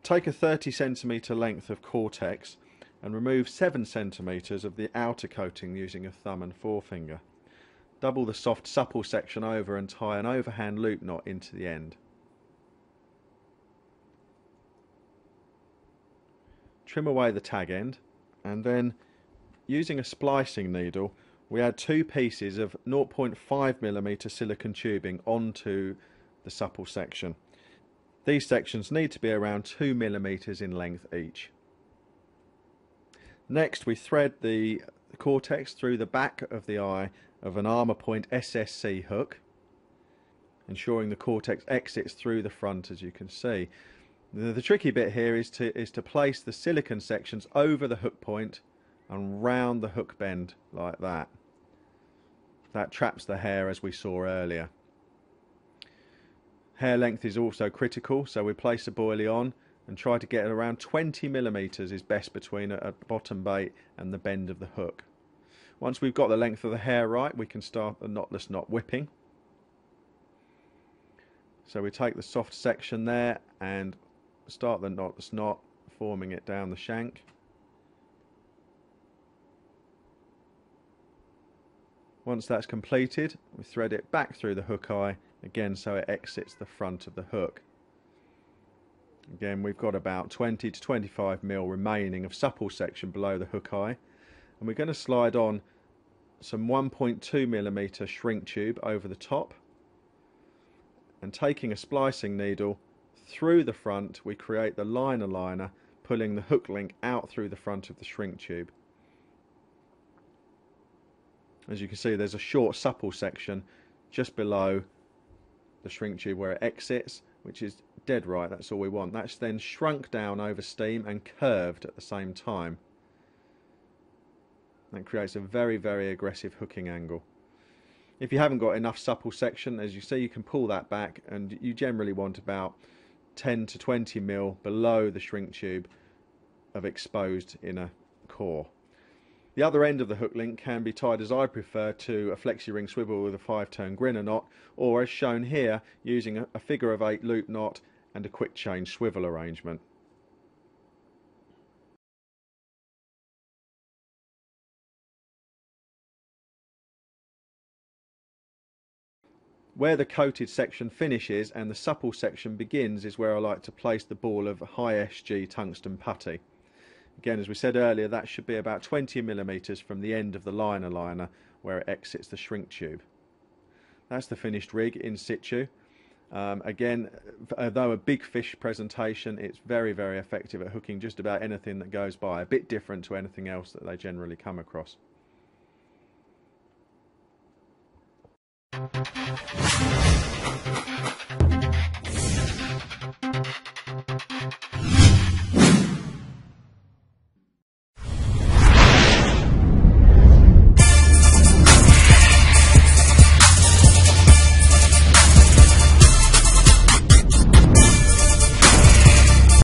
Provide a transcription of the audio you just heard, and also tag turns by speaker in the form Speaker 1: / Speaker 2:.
Speaker 1: Take a 30cm length of Cortex and remove 7cm of the outer coating using a thumb and forefinger. Double the soft supple section over and tie an overhand loop knot into the end. Trim away the tag end, and then using a splicing needle we add 2 pieces of 0.5mm silicone tubing onto the supple section. These sections need to be around 2mm in length each. Next we thread the Cortex through the back of the eye of an armour point SSC hook, ensuring the Cortex exits through the front, as you can see. The tricky bit here is to place the silicone sections over the hook point and round the hook bend like that. That traps the hair, as we saw earlier. Hair length is also critical, so we place the boilie on and try to get around 20mm is best between a bottom bait and the bend of the hook. Once we've got the length of the hair right, we can start the knotless knot whipping. So we take the soft section there and start the knotless knot, forming it down the shank. Once that's completed, we thread it back through the hook eye, again so it exits the front of the hook. Again, we've got about 20 to 25mm remaining of supple section below the hook eye, and we're going to slide on some 1.2mm shrink tube over the top, and taking a splicing needle through the front we create the liner, pulling the hook link out through the front of the shrink tube. As you can see, there's a short supple section just below the shrink tube where it exits, which is dead right, that's all we want. That's then shrunk down over steam and curved at the same time. That creates a very, very aggressive hooking angle. If you haven't got enough supple section, as you see, you can pull that back, and you generally want about 10 to 20mm below the shrink tube of exposed inner core. The other end of the hook link can be tied, as I prefer, to a flexi ring swivel with a 5-turn grinner knot, or as shown here, using a figure of 8 loop knot and a quick change swivel arrangement. Where the coated section finishes and the supple section begins is where I like to place the ball of high SG tungsten putty. Again, as we said earlier, that should be about 20mm from the end of the liner where it exits the shrink tube. That's the finished rig in situ. Again, though a big fish presentation, it's very, very effective at hooking just about anything that goes by, a bit different to anything else that they generally come across.